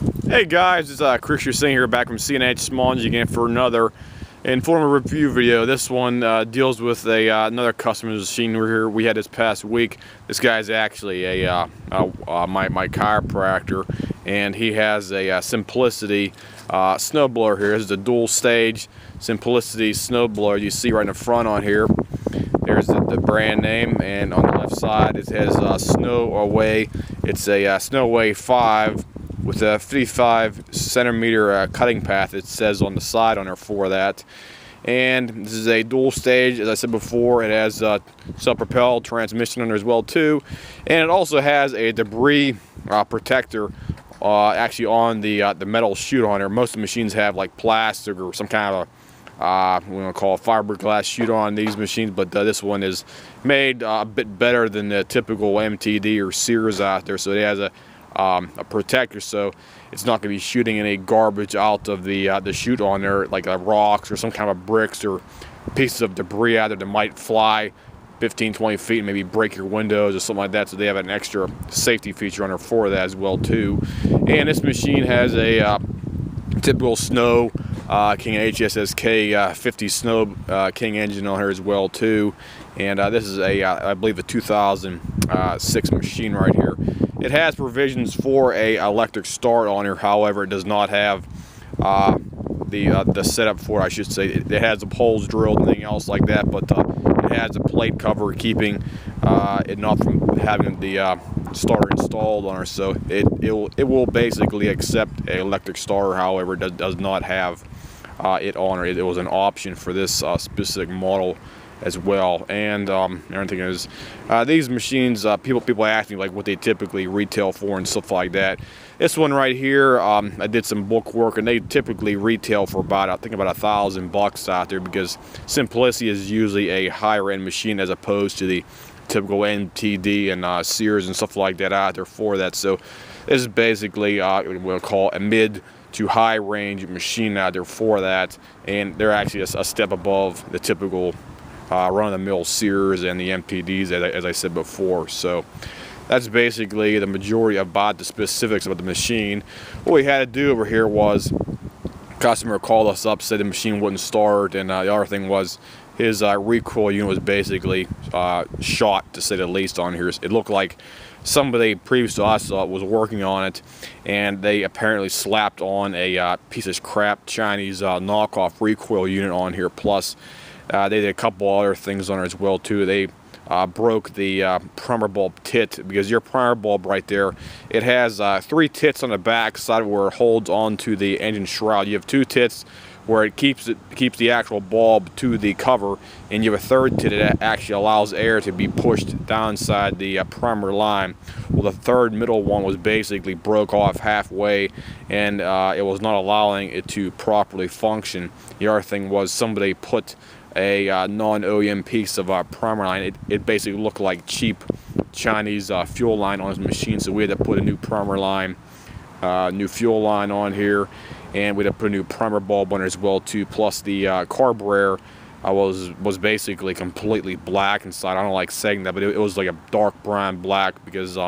Hey guys, it's Chris Singh here back from C&H Sponge again for another informative review video. This one deals with another customer's machine here we had this past week. This guy's actually my chiropractor, and he has a Simplicity snowblower here. This is a dual stage Simplicity snowblower you see right in the front on here. There's the brand name, and on the left side it has Snowaway. It's a Snowaway 5 with a 55 centimeter cutting path, it says on the side on there for that. And this is a dual stage, as I said before. It has self-propelled transmission on there as well too, and it also has a debris protector actually on the metal chute on there. Most of the machines have like plastic or some kind of we're going to call it fiberglass chute on these machines, but this one is made a bit better than the typical MTD or Sears out there. So it has a protector, so it's not going to be shooting any garbage out of the chute on there, like rocks or some kind of bricks or pieces of debris out there that might fly 15-20 feet and maybe break your windows or something like that. So they have an extra safety feature on there for that as well too. And this machine has a typical Snow King HSSK 50 Snow King engine on here as well too. And this is I believe a 2006 machine right here. It has provisions for a electric start on here, however it does not have the setup for it, I should say. It has the poles drilled and anything else like that, but it has a plate cover keeping it not from having the starter installed on her. So it will basically accept an electric starter, however it does not have it on her. It was an option for this specific model as well. And everything is these machines, people ask me like what they typically retail for and stuff like that. This one right here, I did some book work, and they typically retail for about, I think, about $1,000 out there, because Simplicity is usually a higher end machine as opposed to the typical MTD and Sears and stuff like that out there for that. So this is basically we'll call a mid to high range machine out there for that, and they're actually a step above the typical run-of-the-mill Sears and the MTDs, as I said before. So that's basically the majority about the specifics of the machine. What we had to do over here was, customer called us up, said the machine wouldn't start, and the other thing was his recoil unit was basically shot, to say the least, on here. It looked like somebody previous to us was working on it, and they apparently slapped on a piece of crap Chinese knockoff recoil unit on here, plus they did a couple other things on it as well too. They broke the primer bulb tit, because your primer bulb right there, it has 3 tits on the back side where it holds on to the engine shroud. You have 2 tits where it keeps the actual bulb to the cover, and you have a 3rd tit that actually allows air to be pushed down inside the primer line. Well, the 3rd middle one was basically broke off halfway, and it was not allowing it to properly function. The other thing was somebody put a non-OEM piece of primer line. It basically looked like cheap Chinese fuel line on his machine, so we had to put a new primer line, new fuel line on here, and we had to put a new primer bulb on it as well too. Plus the carburetor was basically completely black inside. I don't like saying that, but it was like a dark brown black, because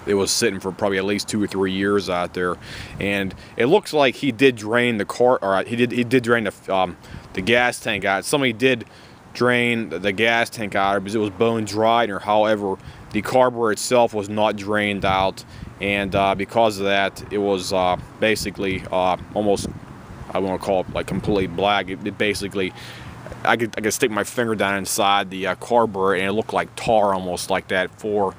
it was sitting for probably at least 2 or 3 years out there. And it looks like he did drain the car, or he did drain the gas tank out. Somebody did drain the gas tank out because it was bone dry in her. However, the carburetor itself was not drained out, and because of that, it was basically almost, I want to call it like completely black. It basically, I could stick my finger down inside the carburetor, and it looked like tar, almost like that, for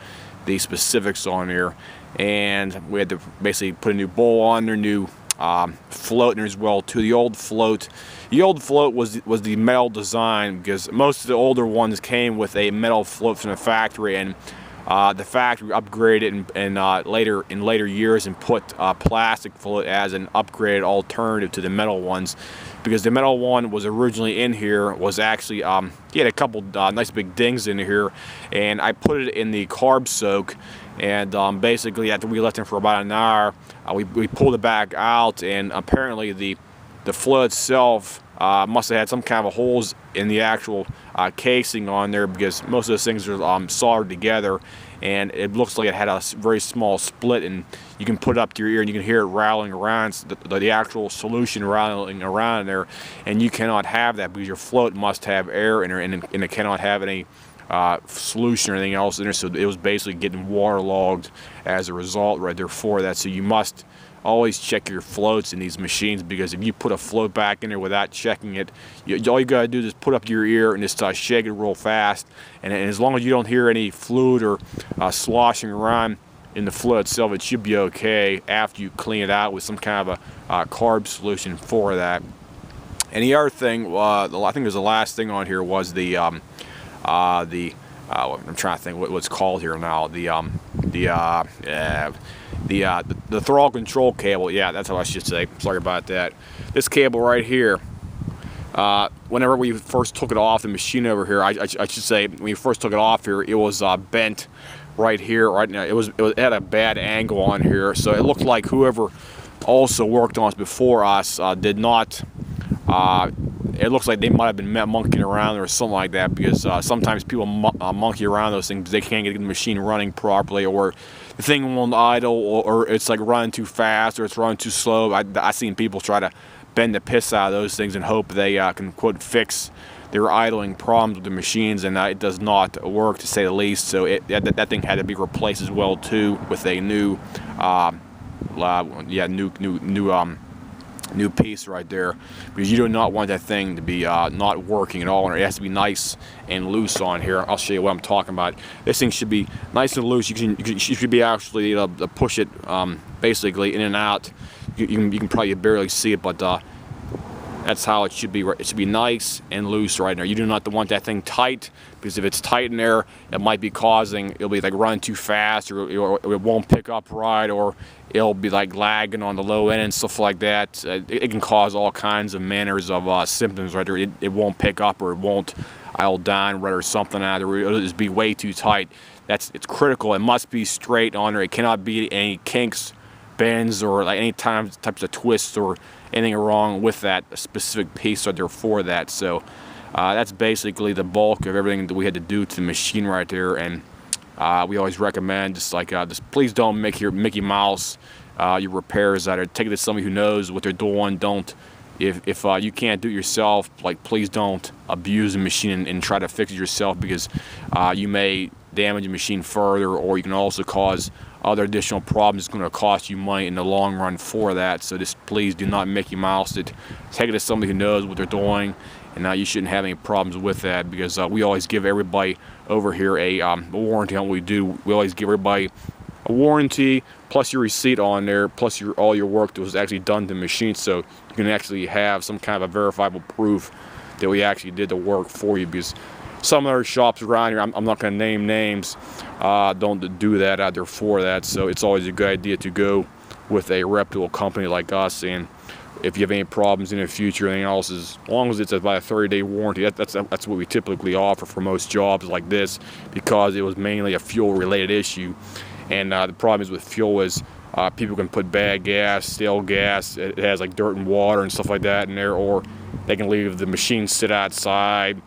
the specifics on here. And we had to basically put a new bowl on there, new float in there as well too. The old float was the metal design, because most of the older ones came with a metal float from the factory, and the factory upgraded in later years and put plastic float as an upgraded alternative to the metal ones, because the metal one was originally in here was actually he had a couple nice big dings in here, and I put it in the carb soak, and basically after we left it for about an hour, we pulled it back out, and apparently the the float itself must have had some kind of holes in the actual casing on there, because most of those things are soldered together, and it looks like it had a very small split, and you can put it up to your ear and you can hear it rattling around. It's the actual solution rattling around in there, and you cannot have that because your float must have air in there, and it cannot have any solution or anything else in there. So it was basically getting waterlogged as a result right there for that. So you must always check your floats in these machines, because if you put a float back in there without checking it, all you gotta do is put up your ear and just shake it real fast, and as long as you don't hear any fluid or sloshing around in the float itself, it should be okay after you clean it out with some kind of a carb solution for that. And the other thing, I think it was the last thing on here, was I'm trying to think what it's called here now. The throttle control cable. Yeah, that's how I should say. Sorry about that. This cable right here. Whenever we first took it off the machine over here, I should say, when we first took it off here, it was bent right here. Right now, it had a bad angle on here, so it looked like whoever also worked on it before us did not. It looks like they might have been monkeying around or something like that, because sometimes people monkey around those things because they can't get the machine running properly, or the thing won't idle, or it's like running too fast, or it's running too slow. I've seen people try to bend the piss out of those things and hope they can, quote, fix their idling problems with the machines, and it does not work, to say the least. So that thing had to be replaced as well too, with a new new piece right there, because you do not want that thing to be not working at all, and it has to be nice and loose on here. I'll show you what I'm talking about. This thing should be nice and loose. You should be actually able to push it basically in and out. You can probably barely see it, but that's how it should be. It should be nice and loose right now. You do not want that thing tight, because if it's tight in there, it might be it'll be like running too fast, or it won't pick up right, or it'll be like lagging on the low end and stuff like that. It can cause all kinds of manners of symptoms right there. It won't pick up, or it won't idle down right, or something out there. It'll just be way too tight. It's critical. It must be straight on there. It cannot be any kinks, bends, or like any types of twists or anything wrong with that specific piece right there for that. So that's basically the bulk of everything that we had to do to the machine right there. And we always recommend just please don't make your Mickey Mouse your repairs out there. Take it to somebody who knows what they're doing. Don't, if you can't do it yourself, please don't abuse the machine and try to fix it yourself, because you may damage the machine further, or you can also cause other additional problems. It's going to cost you money in the long run for that. So just please do not Mickey Mouse it. Take it to somebody who knows what they're doing, and you shouldn't have any problems with that, because we always give everybody over here a warranty on what we do. We always give everybody a warranty plus your receipt on there, plus all your work that was actually done to the machine, so you can actually have some kind of a verifiable proof that we actually did the work for you. Because some other shops around here, I'm not going to name names, don't do that out there for that. So it's always a good idea to go with a reputable company like us, and if you have any problems in the future or anything else, as long as it's about a 30-day warranty, that's what we typically offer for most jobs like this, because it was mainly a fuel related issue. And the problem is with fuel is people can put bad gas, stale gas, it has like dirt and water and stuff like that in there, or they can leave the machine sit outside,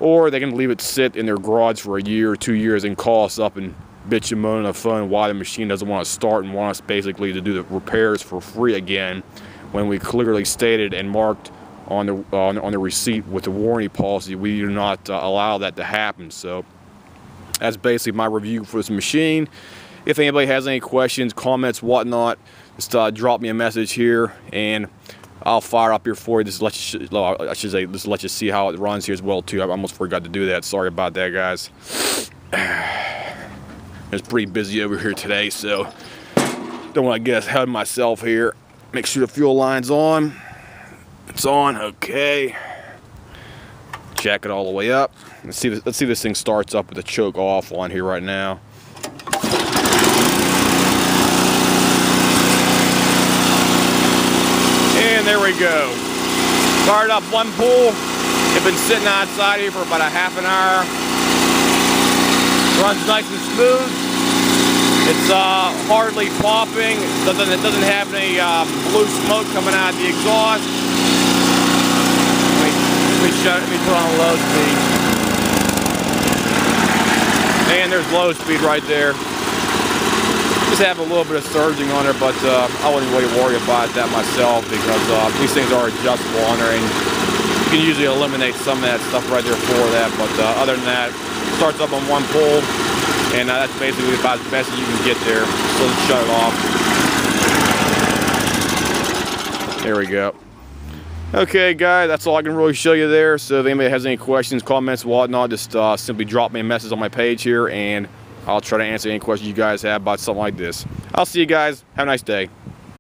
or they can leave it sit in their garage for a year or 2 years and call us up and bitch and moan on the phone why the machine doesn't want to start, and want us basically to do the repairs for free again, when we clearly stated and marked on the receipt with the warranty policy we do not allow that to happen. So that's basically my review for this machine. If anybody has any questions, comments, whatnot, just drop me a message here, and I'll fire up here for you. Just let you see how it runs here as well too. I almost forgot to do that. Sorry about that, guys. It's pretty busy over here today, so don't want to get ahead of myself here. Make sure the fuel line's on. It's on, okay. Jack it all the way up. Let's see if this thing starts up with the choke off on here right now. And there we go. Started up one pull. It's been sitting outside here for about a half an hour. Runs nice and smooth. It's hardly popping. It doesn't have any blue smoke coming out of the exhaust. Let me put on low speed. And there's low speed right there. Just have a little bit of surging on there, but I wouldn't really worry about that myself because these things are adjustable on there, and you can usually eliminate some of that stuff right there for that. But other than that, it starts up on one pull, and that's basically about as best as you can get there. So let's shut it off. There we go. Okay, guys, that's all I can really show you there. So if anybody has any questions, comments, whatnot, just simply drop me a message on my page here, and I'll try to answer any questions you guys have about something like this. I'll see you guys. Have a nice day.